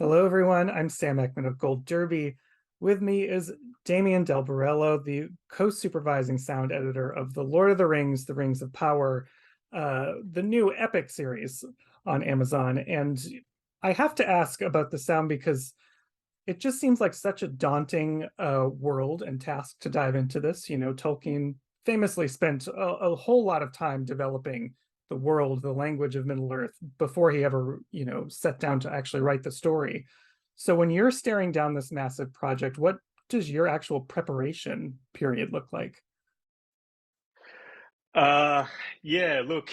Hello, everyone. I'm Sam Ekman of Gold Derby. With me is Damian Del Borrello, the co-supervising sound editor of The Lord of the Rings, The Rings of Power, the new epic series on Amazon. And I have to ask about the sound because it just seems like such a daunting world and task to dive into this. You know, Tolkien famously spent a whole lot of time developing the world, the language of Middle Earth before he ever, sat down to actually write the story. So when you're staring down this massive project, what does your actual preparation period look like? Uh, yeah, look,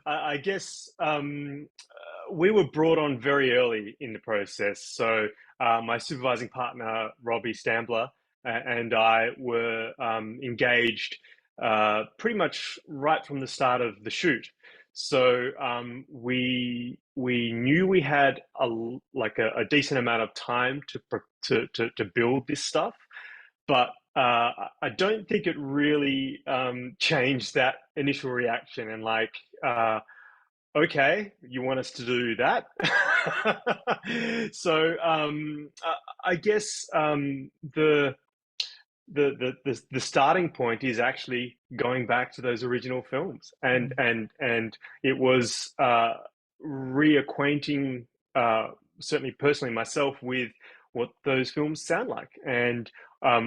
I guess we were brought on very early in the process. So my supervising partner, Robbie Stambler, and I were engaged pretty much right from the start of the shoot. So we knew we had a decent amount of time to build this stuff, but I don't think it really changed that initial reaction and okay, you want us to do that? So I guess the starting point is actually going back to those original films, and it was reacquainting, certainly personally myself, with what those films sound like and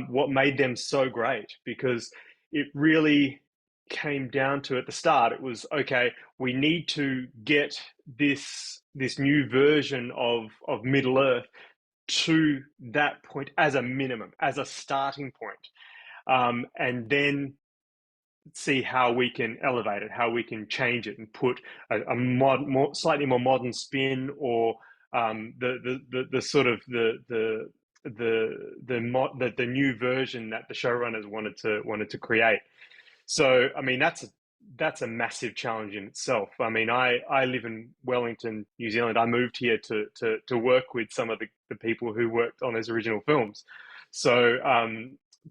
what made them so great, because it really came down to, at the start, it was okay, we need to get this new version of Middle Earth to that point as a minimum, as a starting point, and then see how we can elevate it, how we can change it, and put slightly more modern spin, or the sort of the new version that the showrunners wanted to create. So, I mean, that's a massive challenge in itself. I mean, I live in Wellington, New Zealand. I moved here to work with some of the people who worked on those original films. So,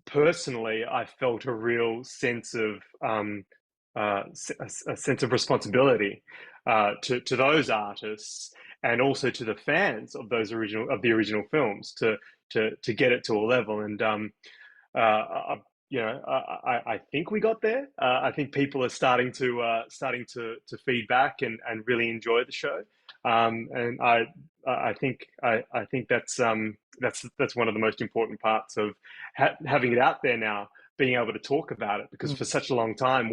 personally, I felt a real sense of a sense of responsibility to those artists, and also to the fans of the original films, to get it to a level. And I think we got there. I think people are starting to feed back and really enjoy the show. And I think that's one of the most important parts of having it out there now, being able to talk about it, because for such a long time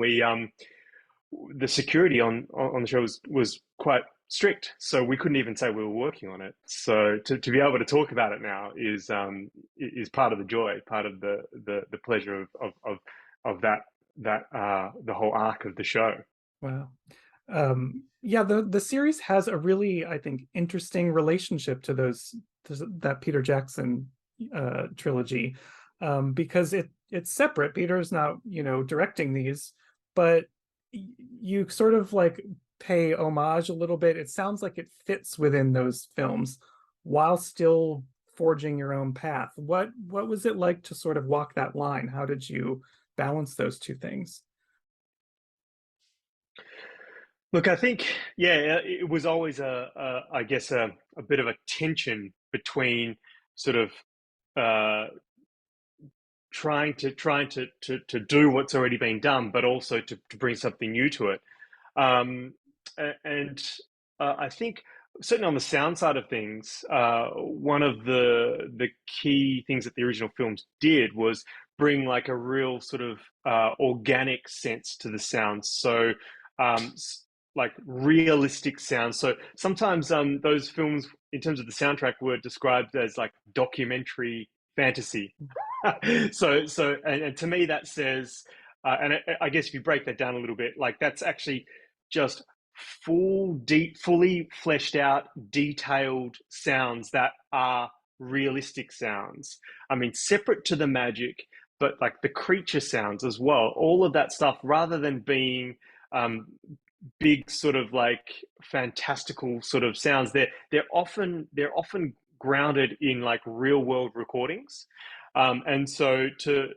the security on the show was quite strict, so we couldn't even say we were working on it. So to be able to talk about it now is part of the joy, part of the pleasure of that the whole arc of the show. Wow. Yeah, the series has a really, I think, interesting relationship to that Peter Jackson trilogy, because it's separate. Peter's not, directing these, but you sort of like pay homage a little bit. It sounds like it fits within those films while still forging your own path. What was it like to sort of walk that line? How did you balance those two things? Look, I think, yeah, it was always I guess a bit of a tension between sort of uh, trying to do what's already been done, but also to bring something new to it. And I think, certainly on the sound side of things, one of the key things that the original films did was bring like a real sort of organic sense to the sounds. So um, like realistic sounds. So sometimes those films, in terms of the soundtrack, were described as like documentary fantasy. And to me that says, I guess if you break that down a little bit, like that's actually just fully fleshed out, detailed sounds that are realistic sounds. I mean, separate to the magic, but like the creature sounds as well. All of that stuff, rather than being um, big sort of like fantastical sort of sounds, they're often grounded in like real world recordings. And so to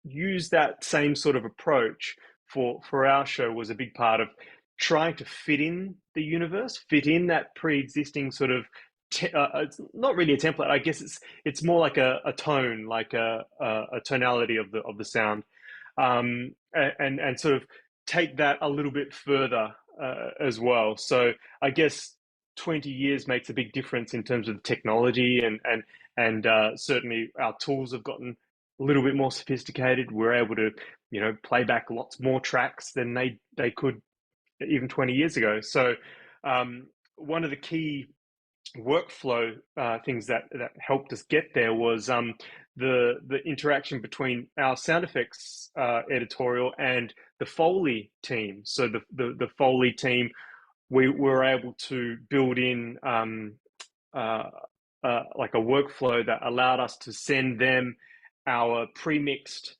use that same sort of approach for our show was a big part of trying to fit in the universe, fit in that pre-existing sort of. It's not really a template. I guess it's more like a tone, like a tonality of the sound, and sort of take that a little bit further as well. So I guess 20 years makes a big difference in terms of the technology, and certainly our tools have gotten a little bit more sophisticated. We're able to, play back lots more tracks than they could even 20 years ago. So one of the key workflow things that helped us get there was the interaction between our sound effects editorial and the Foley team. So the Foley team, we were able to build in like a workflow that allowed us to send them our pre-mixed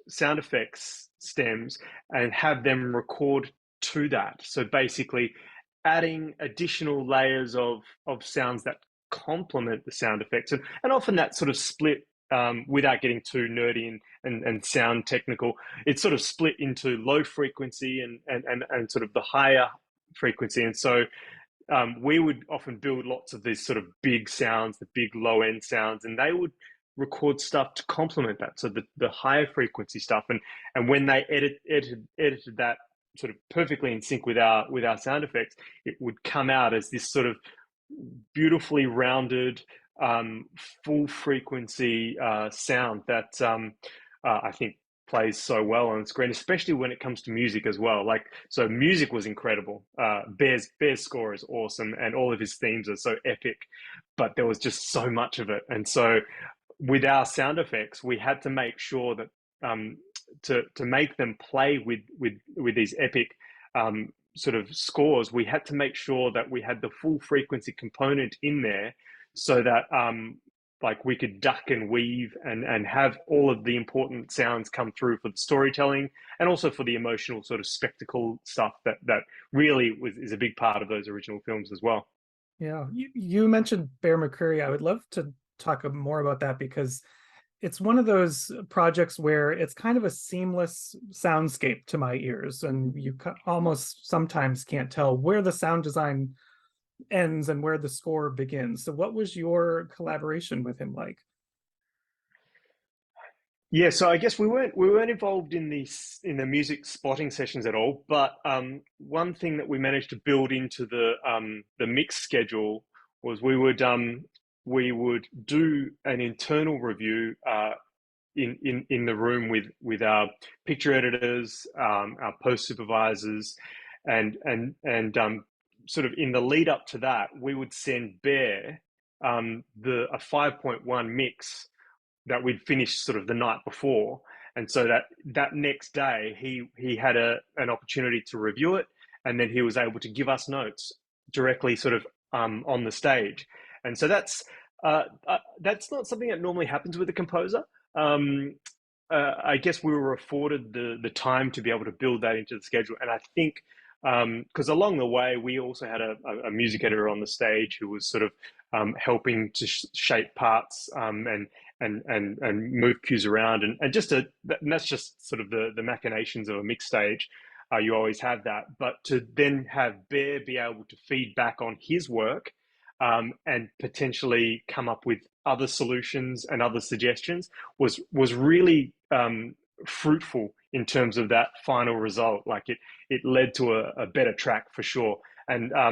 sound effects stems and have them record to that. So basically adding additional layers of sounds that complement the sound effects, and often that sort of split, without getting too nerdy and sound technical, it's sort of split into low frequency and sort of the higher frequency. And so we would often build lots of these sort of big sounds, the big low end sounds, and they would record stuff to complement that. So the higher frequency stuff, and when they edited that sort of perfectly in sync with our sound effects, it would come out as this sort of beautifully rounded, full frequency sound that I think plays so well on screen, especially when it comes to music as well. Like, so music was incredible. Bear's score is awesome, and all of his themes are so epic, but there was just so much of it. And so with our sound effects, we had to make sure that to make them play with these epic sort of scores, we had to make sure that we had the full frequency component in there, so that like we could duck and weave and have all of the important sounds come through for the storytelling, and also for the emotional sort of spectacle stuff that really is a big part of those original films as well. Yeah, you mentioned Bear McCreary. I would love to talk more about that, because it's one of those projects where it's kind of a seamless soundscape to my ears, and you almost sometimes can't tell where the sound design ends and where the score begins. So what was your collaboration with him like? Yeah, so I guess we weren't involved in the music spotting sessions at all, but one thing that we managed to build into the mix schedule was we would do an internal review in the room with our picture editors, our post supervisors, and sort of in the lead up to that, we would send Bear a 5.1 mix that we'd finished sort of the night before, and so that next day he had an opportunity to review it, and then he was able to give us notes directly, sort of on the stage. And so that's not something that normally happens with a composer. I guess we were afforded the time to be able to build that into the schedule, and I think because along the way we also had a music editor on the stage who was sort of helping to shape parts, and move cues around, and that's just sort of the machinations of a mix stage. You always have that, but to then have Bear be able to feed back on his work, and potentially come up with other solutions and other suggestions was really fruitful in terms of that final result. Like it led to a better track for sure. And I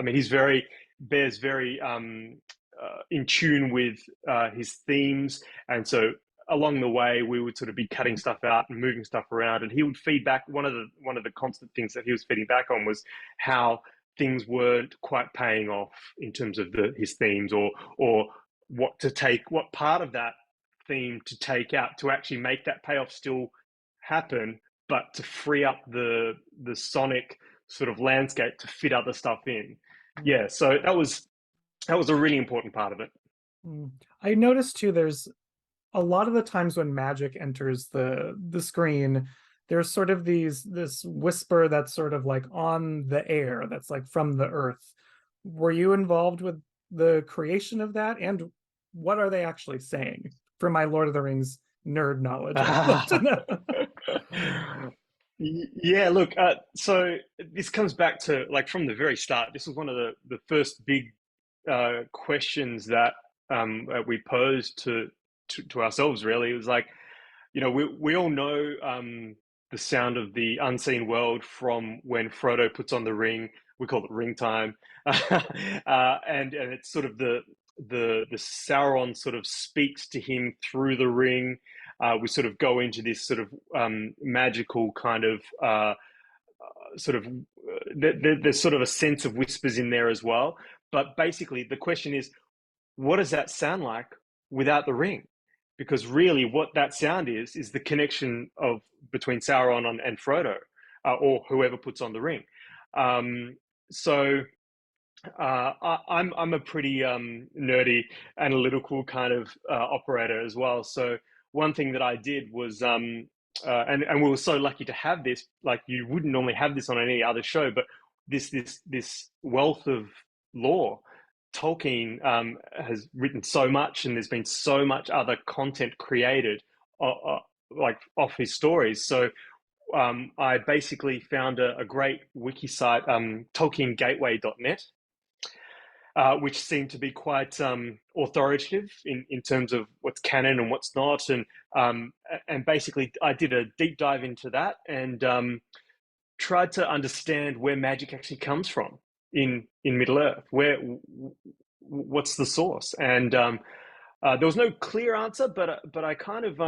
mean, Bear's very in tune with his themes, and so along the way we would sort of be cutting stuff out and moving stuff around, and he would feed back. One of the constant things that he was feeding back on was how things weren't quite paying off in terms of his themes, or what part of that theme to take out to actually make that payoff still happen, but to free up the sonic sort of landscape to fit other stuff in. Yeah, so that was a really important part of it. I noticed too, there's a lot of the times when magic enters the screen, there's sort of this whisper that's sort of like on the air, that's like from the earth. Were you involved with the creation of that, and what are they actually saying? For my Lord of the Rings nerd knowledge, I'd love to know. Yeah, look, so this comes back to like from the very start. This was one of the first big questions that we posed to ourselves. Really, it was like, we all know the sound of the unseen world from when Frodo puts on the ring. We call it ring time, and it's sort of the Sauron sort of speaks to him through the ring. We sort of go into this sort of magical kind of sort of there's sort of a sense of whispers in there as well. But basically, the question is, what does that sound like without the ring? Because really, what that sound is the connection of between Sauron and Frodo, or whoever puts on the ring. Um, so I'm a pretty nerdy, analytical kind of operator as well. So one thing that I did was, and we were so lucky to have this. Like you wouldn't normally have this on any other show, but this wealth of lore. Tolkien has written so much, and there's been so much other content created, like off his stories. So I basically found a great wiki site, TolkienGateway.net, which seemed to be quite authoritative in terms of what's canon and what's not, and basically I did a deep dive into that and tried to understand where magic actually comes from in Middle Earth. What's the source? And there was no clear answer, but I kind of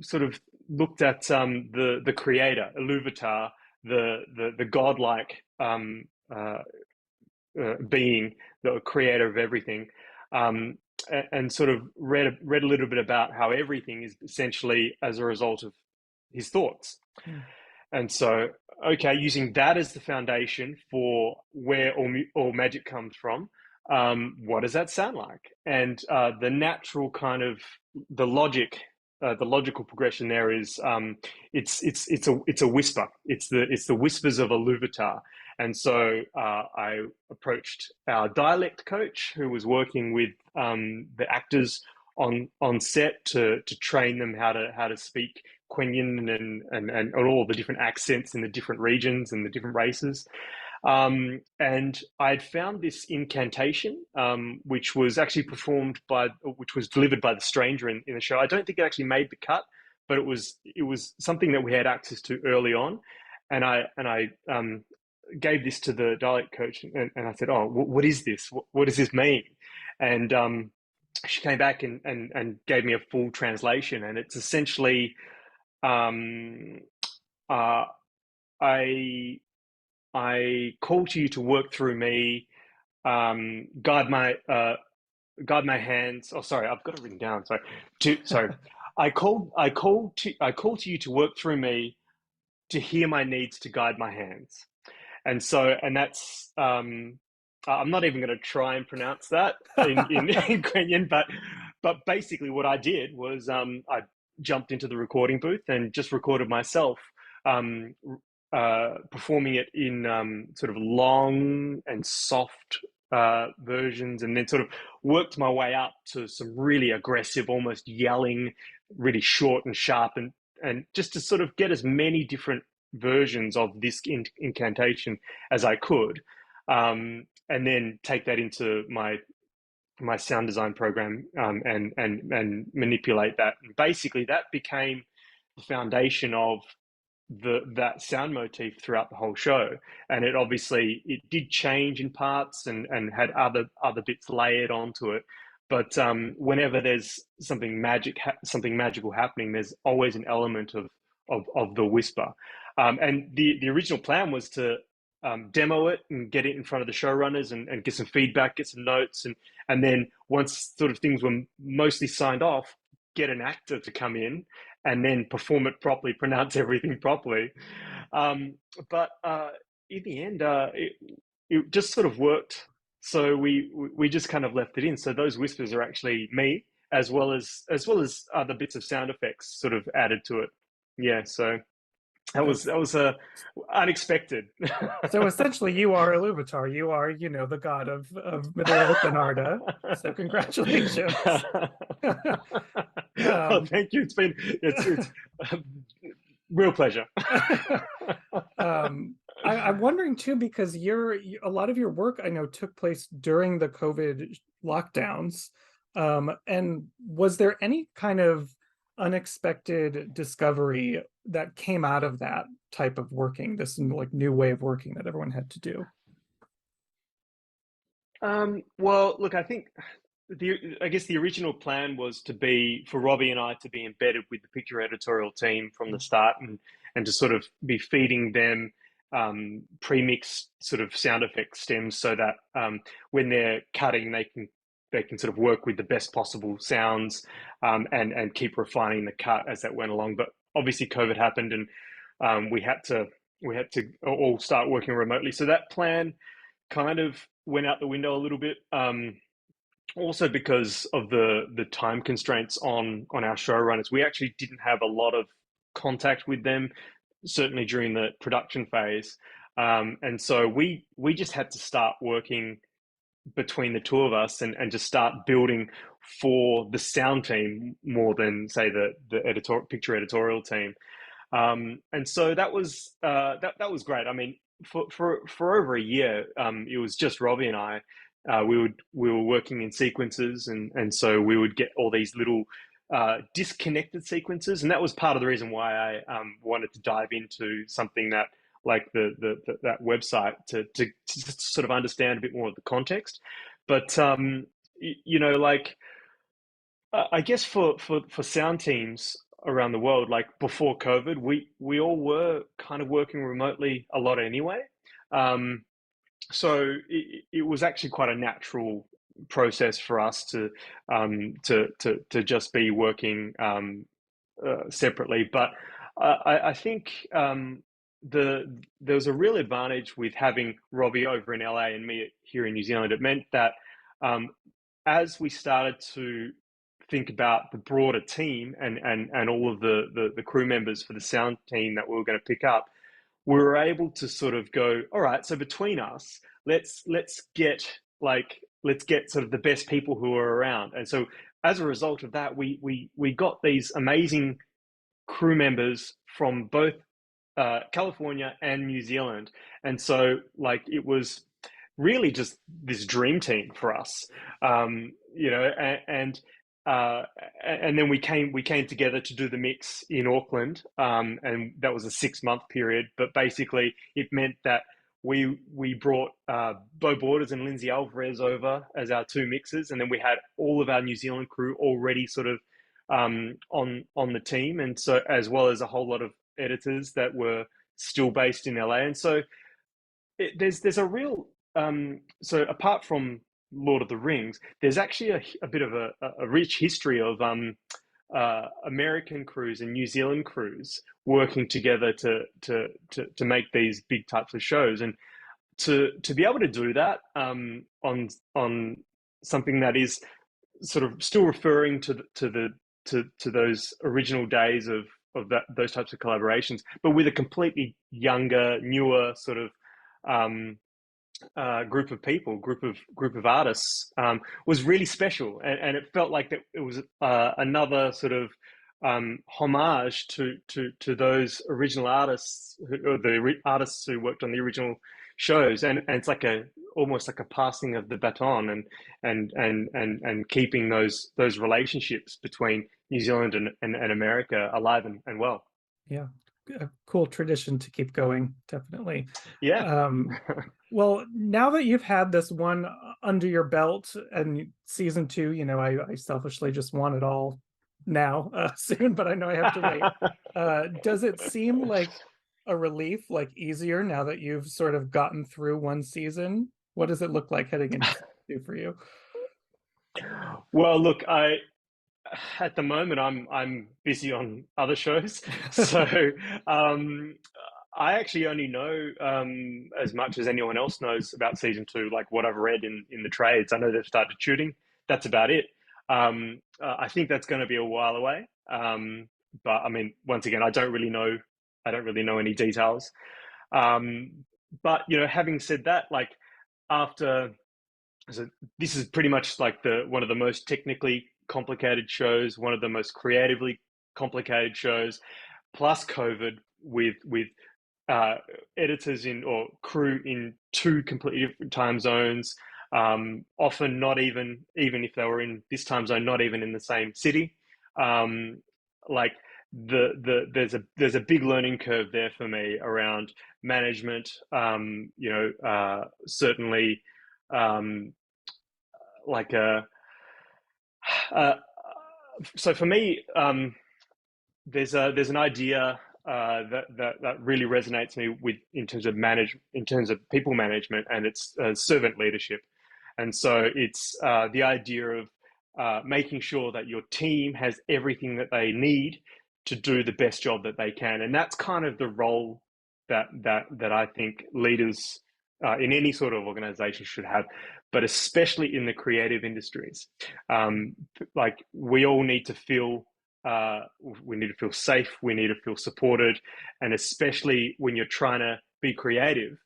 sort of looked at the creator, Iluvatar, the godlike being, the creator of everything, and sort of read a little bit about how everything is essentially as a result of his thoughts. Hmm. And so, okay, using that as the foundation for where all magic comes from, what does that sound like? And the natural kind of the logic, the logical progression there is it's a whisper. It's the whispers of Iluvatar. And so I approached our dialect coach, who was working with the actors on set to train them how to speak Quenya and all the different accents in the different regions and the different races. And I'd found this incantation, which was actually which was delivered by the stranger in the show. I don't think it actually made the cut, but it was something that we had access to early on, and I gave this to the dialect coach, and I said, "Oh, what is this? What does this mean?" And she came back and gave me a full translation, and it's essentially, um, uh, I call to you to work through me, guide my hands. Oh, sorry, I've got it written down. Sorry. I call to you to work through me, to hear my needs, to guide my hands. And so, and that's, I'm not even going to try and pronounce that in Kenyan, but basically what I did was I jumped into the recording booth and just recorded myself um, performing it in sort of long and soft versions, and then sort of worked my way up to some really aggressive, almost yelling, really short and sharp, and just to sort of get as many different versions of this incantation as I could, and then take that into my sound design program, and manipulate that. And basically, that became the foundation of that sound motif throughout the whole show. And it did change in parts and had other bits layered onto it. But whenever there's something magical happening, there's always an element of the whisper. And the original plan was to demo it and get it in front of the showrunners and get some feedback, get some notes, and then once sort of things were mostly signed off, get an actor to come in and then perform it properly, pronounce everything properly. But in the end, it just sort of worked. So we just kind of left it in. So those whispers are actually me, as well as other bits of sound effects sort of added to it. Yeah. So That's that was unexpected. so essentially you are Iluvatar. You are, the god of Middle Earth and Arda. So congratulations. Oh, um, thank you. It's Real pleasure. I'm wondering too, because a lot of your work I know took place during the COVID lockdowns. And was there any kind of unexpected discovery that came out of that type of working, this like new way of working that everyone had to do? Well, look, I guess the original plan was to be for Robbie and I to be embedded with the picture editorial team from the start, and to sort of be feeding them pre-mixed sort of sound effect stems so that when they're cutting, they can sort of work with the best possible sounds, and keep refining the cut as that went along. But obviously, COVID happened, and we had to all start working remotely. So that plan kind of went out the window a little bit. Also because of the time constraints on our showrunners, we actually didn't have a lot of contact with them, certainly during the production phase, and so we just had to start working between the two of us, and just start building for the sound team more than say the picture editorial team. And so that was great. I mean, for over a year, it was just Robbie and I. We were working in sequences, and so we would get all these little disconnected sequences, and that was part of the reason why I wanted to dive into something that like that website to sort of understand a bit more of the context. But like I guess for sound teams around the world, like before COVID, we all were kind of working remotely a lot anyway. Um, so it was actually quite a natural process for us to just be working separately. But I think there was a real advantage with having Robbie over in LA and me here in New Zealand. It meant that um, as we started to think about the broader team, and all of the crew members for the sound team that we were going to pick up, we were able to sort of go, all right, so between us, let's get sort of the best people who are around. And so as a result of that, we got these amazing crew members from both California and New Zealand. And so like it was really just this dream team for us, and then we came together to do the mix in Auckland, and that was a 6 month period. But basically, it meant that we brought Bo Borders and Lindsay Alvarez over as our two mixers, and then we had all of our New Zealand crew already sort of on the team, and so as well as a whole lot of editors that were still based in LA. And so there's a real so apart from Lord of the Rings, there's actually a bit of a rich history of American crews and New Zealand crews working together to make these big types of shows, and to be able to do that on something that is sort of still referring to those original days of those types of collaborations, but with a completely younger, newer sort of um, group of artists, was really special, and it felt like that it was another sort of homage to those original artists, or the artists who worked on the original shows, and it's like a almost like a passing of the baton, and keeping those relationships between New Zealand and America alive and well. Yeah, a cool tradition to keep going, definitely. Yeah. Um, well, now that you've had this one under your belt and season two, I selfishly just want it all now, soon, but I know I have to wait. Does it seem like a relief, like easier now that you've sort of gotten through one season? What does it look like heading into season two for you? Well, look, I at the moment I'm busy on other shows, so um, I actually only know as much as anyone else knows about season two, like what I've read in the trades. I know they've started shooting. That's about it. I think that's going to be a while away. But I mean, once again, I don't really know. I don't really know any details. But having said that, like after so this is pretty much like the one of the most technically complicated shows, one of the most creatively complicated shows. plus COVID with editors in or crew in two completely different time zones. Often not even if they were in this time zone, not even in the same city. Like there's a big learning curve there for me around management. Certainly, like a uh, so for me, there's an idea that really resonates me with in terms of people management, and it's servant leadership. And so it's the idea of making sure that your team has everything that they need to do the best job that they can, and that's kind of the role that I think leaders in any sort of organization should have, but especially in the creative industries. Like we all need to feel we need to feel safe, we need to feel supported, and especially when you're trying to be creative,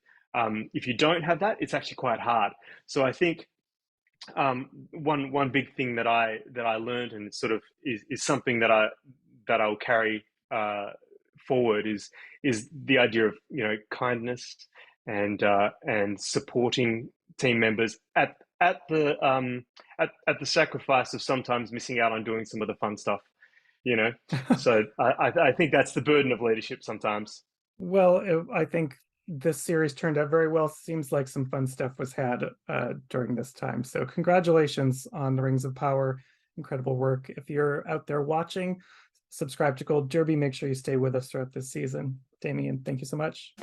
if you don't have that, it's actually quite hard. So I think one big thing that I learned, and sort of is something that I'll carry forward, is the idea of kindness and supporting team members at the sacrifice of sometimes missing out on doing some of the fun stuff. So I think that's the burden of leadership sometimes. Well, I think this series turned out very well. Seems like some fun stuff was had during this time. So congratulations on the Rings of Power. Incredible work. If you're out there watching, subscribe to Gold Derby. Make sure you stay with us throughout this season. Damian, thank you so much.